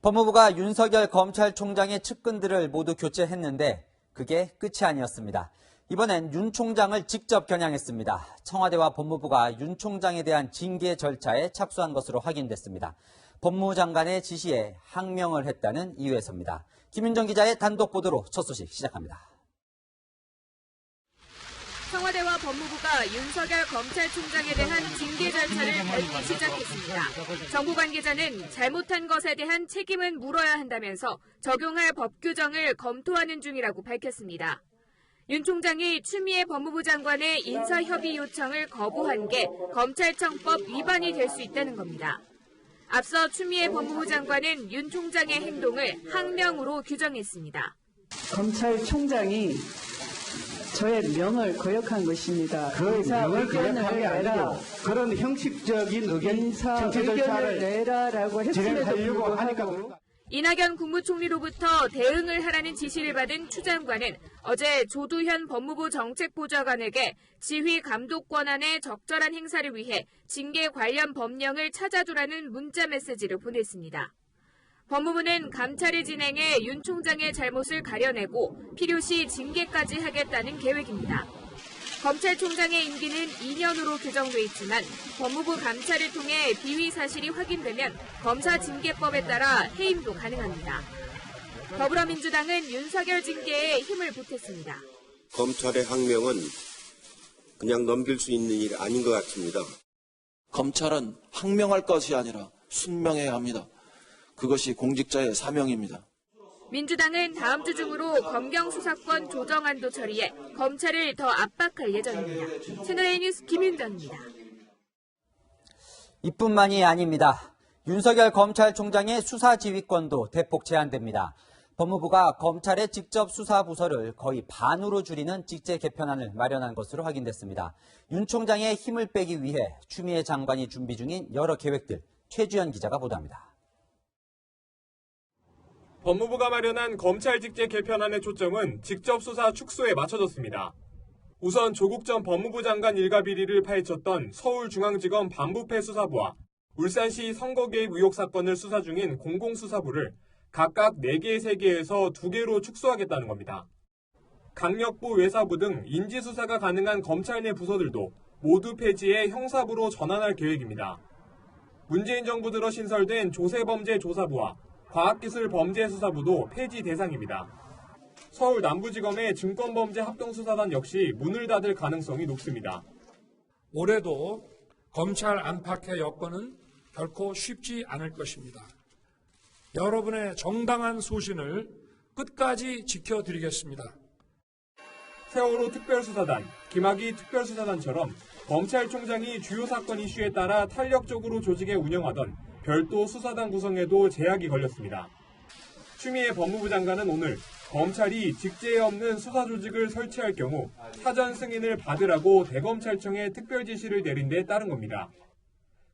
법무부가 윤석열 검찰총장의 측근들을 모두 교체했는데 그게 끝이 아니었습니다. 이번엔 윤 총장을 직접 겨냥했습니다. 청와대와 법무부가 윤 총장에 대한 징계 절차에 착수한 것으로 확인됐습니다. 법무장관의 지시에 항명을 했다는 이유에서입니다. 김윤정 기자의 단독 보도로 첫 소식 시작합니다. 청와대와 법무부가 윤석열 검찰총장에 대한 징계 절차를 밟기 시작했습니다. 정부 관계자는 잘못한 것에 대한 책임은 물어야 한다면서 적용할 법 규정을 검토하는 중이라고 밝혔습니다. 윤 총장이 추미애 법무부 장관의 인사협의 요청을 거부한 게 검찰청법 위반이 될 수 있다는 겁니다. 앞서 추미애 법무부 장관은 윤 총장의 행동을 항명으로 규정했습니다. 검찰총장이 저의 명을 거역한 것입니다. 그 명을 거역한 게 아니고 그런 형식적인 의견 정치 절차를 내라라고 진행하려고 하니까. 이낙연 국무총리로부터 대응을 하라는 지시를 받은 추 장관은 어제 조두현 법무부 정책보좌관에게 지휘 감독 권한의 적절한 행사를 위해 징계 관련 법령을 찾아주라는 문자 메시지를 보냈습니다. 법무부는 감찰을 진행해 윤 총장의 잘못을 가려내고 필요시 징계까지 하겠다는 계획입니다. 검찰총장의 임기는 2년으로 규정돼 있지만 법무부 감찰을 통해 비위 사실이 확인되면 검사징계법에 따라 해임도 가능합니다. 더불어민주당은 윤석열 징계에 힘을 보탰습니다. 검찰의 항명은 그냥 넘길 수 있는 일이 아닌 것 같습니다. 검찰은 항명할 것이 아니라 순명해야 합니다. 그것이 공직자의 사명입니다. 민주당은 다음 주 중으로 검경 수사권 조정안도 처리해 검찰을 더 압박할 예정입니다. 채널A 뉴스 김윤정입니다. 이뿐만이 아닙니다. 윤석열 검찰총장의 수사지휘권도 대폭 제한됩니다. 법무부가 검찰의 직접 수사 부서를 거의 반으로 줄이는 직제 개편안을 마련한 것으로 확인됐습니다. 윤 총장의 힘을 빼기 위해 추미애 장관이 준비 중인 여러 계획들, 최주연 기자가 보도합니다. 법무부가 마련한 검찰 직제 개편안의 초점은 직접 수사 축소에 맞춰졌습니다. 우선 조국 전 법무부 장관 일가 비리를 파헤쳤던 서울중앙지검 반부패 수사부와 울산시 선거 개입 의혹 사건을 수사 중인 공공수사부를 각각 4개, 3개에서 2개로 축소하겠다는 겁니다. 강력부, 외사부 등 인지수사가 가능한 검찰 내 부서들도 모두 폐지해 형사부로 전환할 계획입니다. 문재인 정부 들어 신설된 조세범죄조사부와 과학기술범죄수사부도 폐지 대상입니다. 서울 남부지검의 증권범죄합동수사단 역시 문을 닫을 가능성이 높습니다. 올해도 검찰 안팎의 여건은 결코 쉽지 않을 것입니다. 여러분의 정당한 소신을 끝까지 지켜드리겠습니다. 세월호 특별수사단, 김학의 특별수사단처럼 검찰총장이 주요 사건 이슈에 따라 탄력적으로 조직에 운영하던 별도 수사단 구성에도 제약이 걸렸습니다. 추미애 법무부 장관은 오늘 검찰이 직제에 없는 수사 조직을 설치할 경우 사전 승인을 받으라고 대검찰청에 특별 지시를 내린 데 따른 겁니다.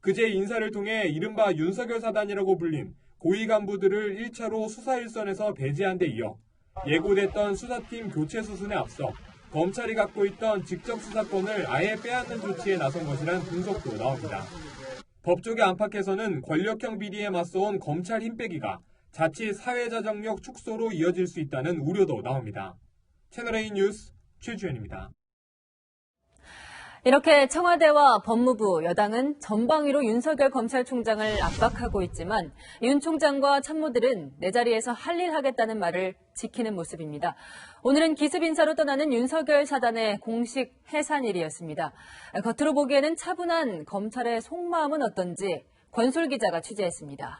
그제 인사를 통해 이른바 윤석열 사단이라고 불린 고위 간부들을 1차로 수사 일선에서 배제한 데 이어 예고됐던 수사팀 교체 수순에 앞서 검찰이 갖고 있던 직접 수사권을 아예 빼앗는 조치에 나선 것이란 분석도 나옵니다. 법조계 안팎에서는 권력형 비리에 맞서온 검찰 힘빼기가 자칫 사회자정력 축소로 이어질 수 있다는 우려도 나옵니다. 채널A 뉴스 최주현입니다. 이렇게 청와대와 법무부, 여당은 전방위로 윤석열 검찰총장을 압박하고 있지만 윤 총장과 참모들은 내 자리에서 할 일 하겠다는 말을 지키는 모습입니다. 오늘은 기습 인사로 떠나는 윤석열 사단의 공식 해산일이었습니다. 겉으로 보기에는 차분한 검찰의 속마음은 어떤지 권솔 기자가 취재했습니다.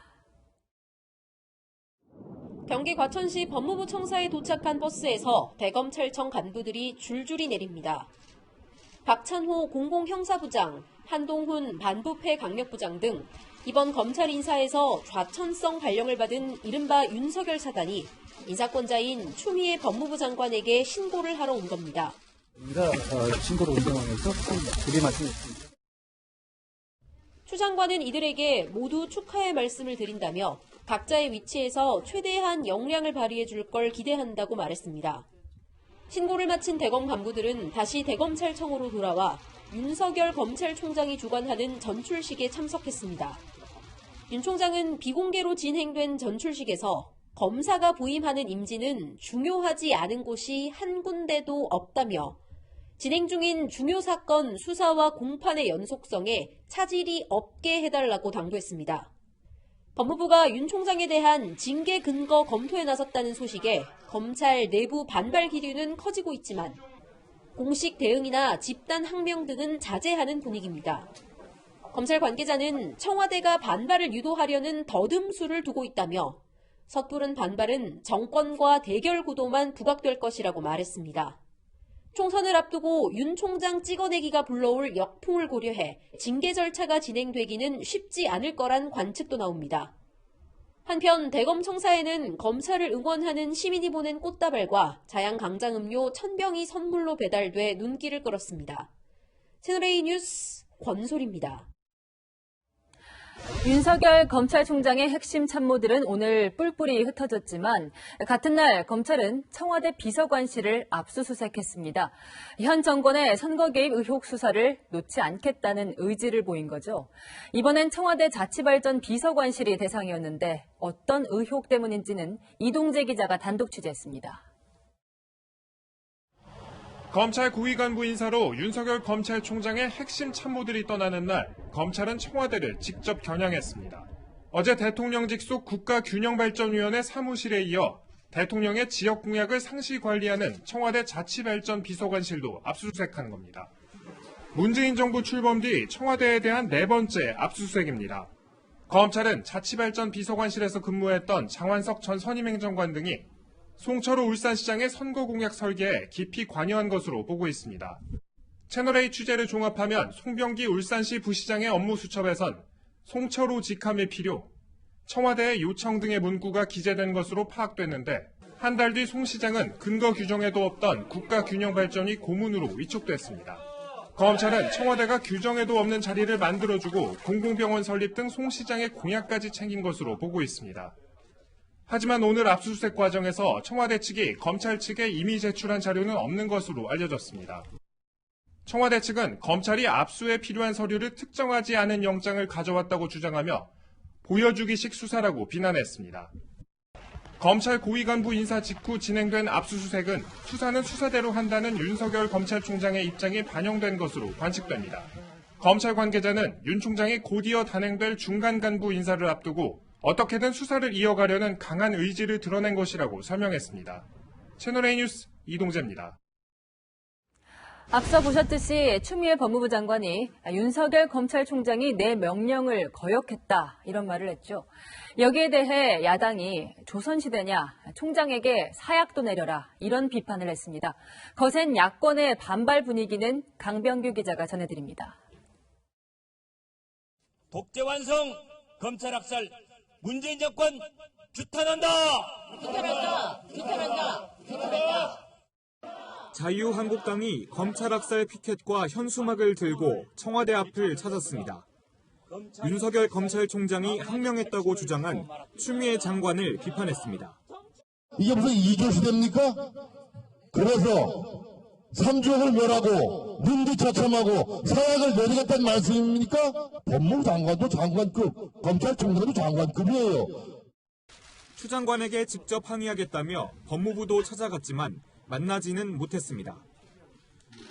경기 과천시 법무부 청사에 도착한 버스에서 대검찰청 간부들이 줄줄이 내립니다. 박찬호 공공형사부장, 한동훈 반부패 강력부장 등 이번 검찰 인사에서 좌천성 발령을 받은 이른바 윤석열 사단이 인사권자인 추미애 법무부 장관에게 신고를 하러 온 겁니다. 신고를 온 상황에서 드릴 말씀드립니다. 추 장관은 이들에게 모두 축하의 말씀을 드린다며 각자의 위치에서 최대한 역량을 발휘해 줄 걸 기대한다고 말했습니다. 신고를 마친 대검 간부들은 다시 대검찰청으로 돌아와 윤석열 검찰총장이 주관하는 전출식에 참석했습니다. 윤 총장은 비공개로 진행된 전출식에서 검사가 부임하는 임지는 중요하지 않은 곳이 한 군데도 없다며 진행 중인 중요 사건 수사와 공판의 연속성에 차질이 없게 해달라고 당부했습니다. 법무부가 윤 총장에 대한 징계 근거 검토에 나섰다는 소식에 검찰 내부 반발 기류는 커지고 있지만 공식 대응이나 집단 항명 등은 자제하는 분위기입니다. 검찰 관계자는 청와대가 반발을 유도하려는 더듬수를 두고 있다며 섣부른 반발은 정권과 대결 구도만 부각될 것이라고 말했습니다. 총선을 앞두고 윤 총장 찍어내기가 불러올 역풍을 고려해 징계 절차가 진행되기는 쉽지 않을 거란 관측도 나옵니다. 한편 대검 청사에는 검찰을 응원하는 시민이 보낸 꽃다발과 자양 강장음료 1000병이 선물로 배달돼 눈길을 끌었습니다. 채널A 뉴스 권솔입니다. 윤석열 검찰총장의 핵심 참모들은 오늘 뿔뿔이 흩어졌지만 같은 날 검찰은 청와대 비서관실을 압수수색했습니다. 현 정권의 선거 개입 의혹 수사를 놓지 않겠다는 의지를 보인 거죠. 이번엔 청와대 자치발전 비서관실이 대상이었는데 어떤 의혹 때문인지는 이동재 기자가 단독 취재했습니다. 검찰 고위 간부 인사로 윤석열 검찰총장의 핵심 참모들이 떠나는 날, 검찰은 청와대를 직접 겨냥했습니다. 어제 대통령직 속 국가균형발전위원회 사무실에 이어 대통령의 지역 공약을 상시 관리하는 청와대 자치발전 비서관실도 압수수색한 겁니다. 문재인 정부 출범 뒤 청와대에 대한 4번째 압수수색입니다. 검찰은 자치발전 비서관실에서 근무했던 장완석 전 선임행정관 등이 송철호 울산시장의 선거 공약 설계에 깊이 관여한 것으로 보고 있습니다. 채널A 취재를 종합하면 송병기 울산시 부시장의 업무 수첩에선 송철호 직함의 필요, 청와대의 요청 등의 문구가 기재된 것으로 파악됐는데 한 달 뒤 송 시장은 근거 규정에도 없던 국가균형발전위 고문으로 위촉됐습니다. 검찰은 청와대가 규정에도 없는 자리를 만들어주고 공공병원 설립 등 송 시장의 공약까지 챙긴 것으로 보고 있습니다. 하지만 오늘 압수수색 과정에서 청와대 측이 검찰 측에 이미 제출한 자료는 없는 것으로 알려졌습니다. 청와대 측은 검찰이 압수에 필요한 서류를 특정하지 않은 영장을 가져왔다고 주장하며 보여주기식 수사라고 비난했습니다. 검찰 고위 간부 인사 직후 진행된 압수수색은 수사는 수사대로 한다는 윤석열 검찰총장의 입장이 반영된 것으로 관측됩니다. 검찰 관계자는 윤 총장이 곧이어 단행될 중간 간부 인사를 앞두고 어떻게든 수사를 이어가려는 강한 의지를 드러낸 것이라고 설명했습니다. 채널A 뉴스 이동재입니다. 앞서 보셨듯이 추미애 법무부 장관이 윤석열 검찰총장이 내 명령을 거역했다 이런 말을 했죠. 여기에 대해 야당이 조선시대냐 총장에게 사약도 내려라 이런 비판을 했습니다. 거센 야권의 반발 분위기는 강병규 기자가 전해드립니다. 독재 완성, 검찰 학살, 문재인 정권 규탄한다! 규탄한다! 규탄한다! 규탄한다! 자유한국당이 검찰학살 피켓과 현수막을 들고 청와대 앞을 찾았습니다. 윤석열 검찰총장이 항명했다고 주장한 추미애 장관을 비판했습니다. 이게 무슨 이교시대입니까? 그래서 삼족을 멸하고 문두처참하고 사약을 내리겠다는 말씀입니까? 법무부 장관도 장관급, 검찰총장도 장관급이에요. 추 장관에게 직접 항의하겠다며 법무부도 찾아갔지만 만나지는 못했습니다.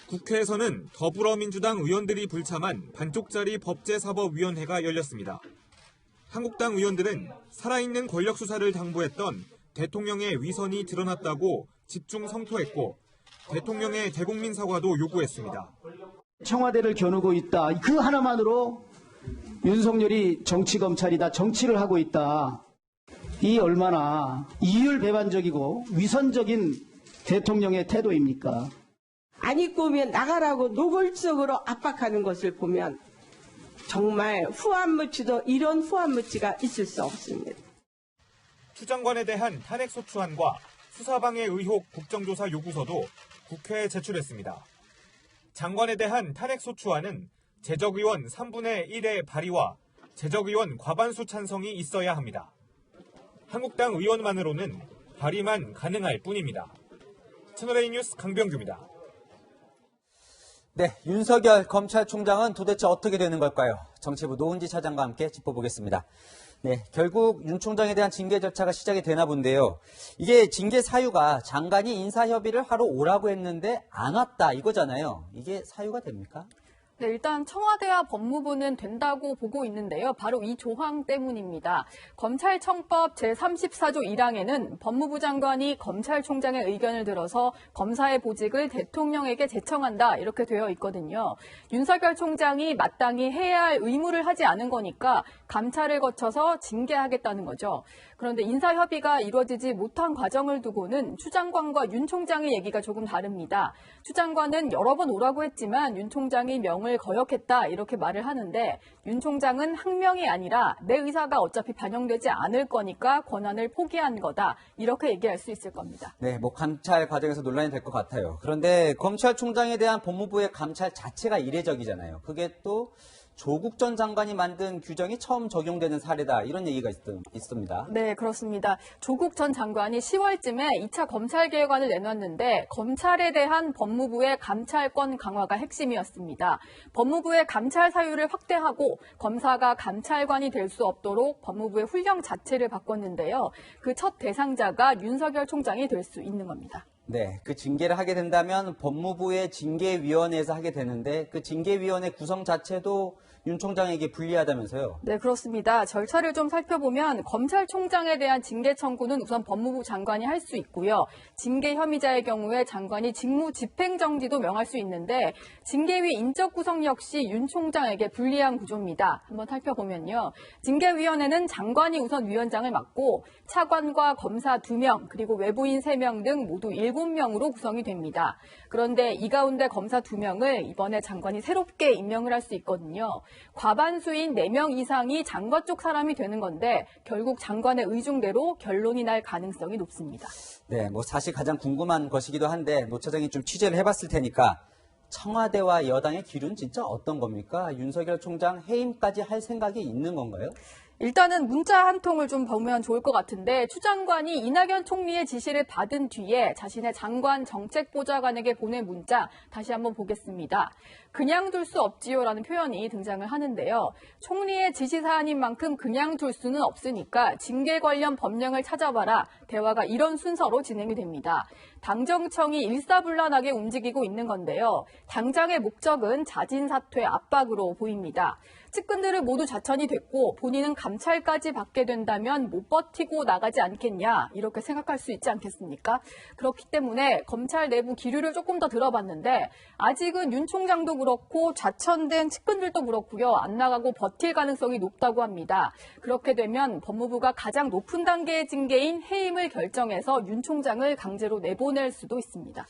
국회에서는 더불어민주당 의원들이 불참한 반쪽짜리 법제사법위원회가 열렸습니다. 한국당 의원들은 살아있는 권력 수사를 당부했던 대통령의 위선이 드러났다고 집중 성토했고 대통령의 대국민 사과도 요구했습니다. 청와대를 겨누고 있다. 그 하나만으로 윤석열이 정치검찰이다. 정치를 하고 있다. 이 얼마나 이율배반적이고 위선적인 대통령의 태도입니까? 안 입고 오면 나가라고 노골적으로 압박하는 것을 보면 정말 후한무치도 이런 후한무치가 있을 수 없습니다. 추 장관에 대한 탄핵소추안과 수사방해 의혹 국정조사 요구서도 국회에 제출했습니다. 장관에 대한 탄핵소추안은 재적의원 3분의 1의 발의와 재적의원 과반수 찬성이 있어야 합니다. 한국당 의원만으로는 발의만 가능할 뿐입니다. 채널A 뉴스 강병규입니다. 네, 윤석열 검찰총장은 도대체 어떻게 되는 걸까요? 정치부 노은지 차장과 함께 짚어보겠습니다. 네, 결국 윤 총장에 대한 징계 절차가 시작이 되나 본데요. 이게 징계 사유가 장관이 인사협의를 하러 오라고 했는데 안 왔다 이거잖아요. 이게 사유가 됩니까? 네, 일단 청와대와 법무부는 된다고 보고 있는데요. 바로 이 조항 때문입니다. 검찰청법 제34조 1항에는 법무부 장관이 검찰총장의 의견을 들어서 검사의 보직을 대통령에게 제청한다 이렇게 되어 있거든요. 윤석열 총장이 마땅히 해야 할 의무를 하지 않은 거니까 감찰을 거쳐서 징계하겠다는 거죠. 그런데 인사협의가 이루어지지 못한 과정을 두고는 추 장관과 윤 총장의 얘기가 조금 다릅니다. 추 장관은 여러 번 오라고 했지만 윤 총장이 명을 거역했다 이렇게 말을 하는데 윤 총장은 항명이 아니라 내 의사가 어차피 반영되지 않을 거니까 권한을 포기한 거다 이렇게 얘기할 수 있을 겁니다. 네, 감찰 과정에서 논란이 될 것 같아요. 그런데 검찰총장에 대한 법무부의 감찰 자체가 이례적이잖아요. 그게 또 조국 전 장관이 만든 규정이 처음 적용되는 사례다 이런 얘기가 있습니다. 네, 그렇습니다. 조국 전 장관이 10월쯤에 2차 검찰개혁안을 내놨는데 검찰에 대한 법무부의 감찰권 강화가 핵심이었습니다. 법무부의 감찰 사유를 확대하고 검사가 감찰관이 될 수 없도록 법무부의 훈령 자체를 바꿨는데요. 그 첫 대상자가 윤석열 총장이 될 수 있는 겁니다. 네, 그 징계를 하게 된다면 법무부의 징계위원회에서 하게 되는데 그 징계위원회 구성 자체도 윤 총장에게 불리하다면서요? 네, 그렇습니다. 절차를 좀 살펴보면 검찰총장에 대한 징계 청구는 우선 법무부 장관이 할 수 있고요. 징계 혐의자의 경우에 장관이 직무 집행정지도 명할 수 있는데 징계위 인적 구성 역시 윤 총장에게 불리한 구조입니다. 한번 살펴보면요. 징계위원회는 장관이 우선 위원장을 맡고 차관과 검사 2명 그리고 외부인 3명 등 모두 7명으로 구성이 됩니다. 그런데 이 가운데 검사 2명을 이번에 장관이 새롭게 임명을 할 수 있거든요. 과반수인 4명 이상이 장관 쪽 사람이 되는 건데 결국 장관의 의중대로 결론이 날 가능성이 높습니다. 네, 사실 가장 궁금한 것이기도 한데 노 차장이 좀 취재를 해봤을 테니까 청와대와 여당의 기류는 진짜 어떤 겁니까? 윤석열 총장 해임까지 할 생각이 있는 건가요? 일단은 문자 한 통을 좀 보면 좋을 것 같은데 추 장관이 이낙연 총리의 지시를 받은 뒤에 자신의 장관 정책보좌관에게 보낸 문자 다시 한번 보겠습니다. 그냥 둘 수 없지요라는 표현이 등장을 하는데요. 총리의 지시사안인 만큼 그냥 둘 수는 없으니까 징계 관련 법령을 찾아봐라. 대화가 이런 순서로 진행이 됩니다. 당정청이 일사불란하게 움직이고 있는 건데요. 당장의 목적은 자진 사퇴 압박으로 보입니다. 측근들을 모두 자천이 됐고 본인은 감찰까지 받게 된다면 못 버티고 나가지 않겠냐 이렇게 생각할 수 있지 않겠습니까? 그렇기 때문에 검찰 내부 기류를 조금 더 들어봤는데 아직은 윤 총장도 그렇고 자천된 측근들도 그렇고요. 안 나가고 버틸 가능성이 높다고 합니다. 그렇게 되면 법무부가 가장 높은 단계의 징계인 해임을 결정해서 윤 총장을 강제로 내보낼 수도 있습니다.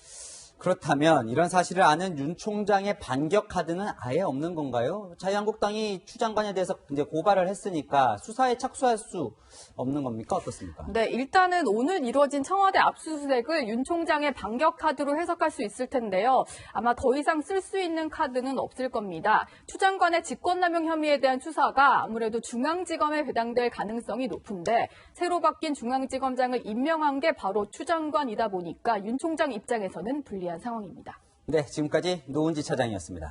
그렇다면 이런 사실을 아는 윤 총장의 반격 카드는 아예 없는 건가요? 자유한국당이 추 장관에 대해서 이제 고발을 했으니까 수사에 착수할 수 없는 겁니까? 어떻습니까? 네, 일단은 오늘 이루어진 청와대 압수수색을 윤 총장의 반격 카드로 해석할 수 있을 텐데요. 아마 더 이상 쓸 수 있는 카드는 없을 겁니다. 추 장관의 직권남용 혐의에 대한 수사가 아무래도 중앙지검에 배당될 가능성이 높은데 새로 바뀐 중앙지검장을 임명한 게 바로 추 장관이다 보니까 윤 총장 입장에서는 불리한 상황입니다. 네, 지금까지 노은지 차장이었습니다.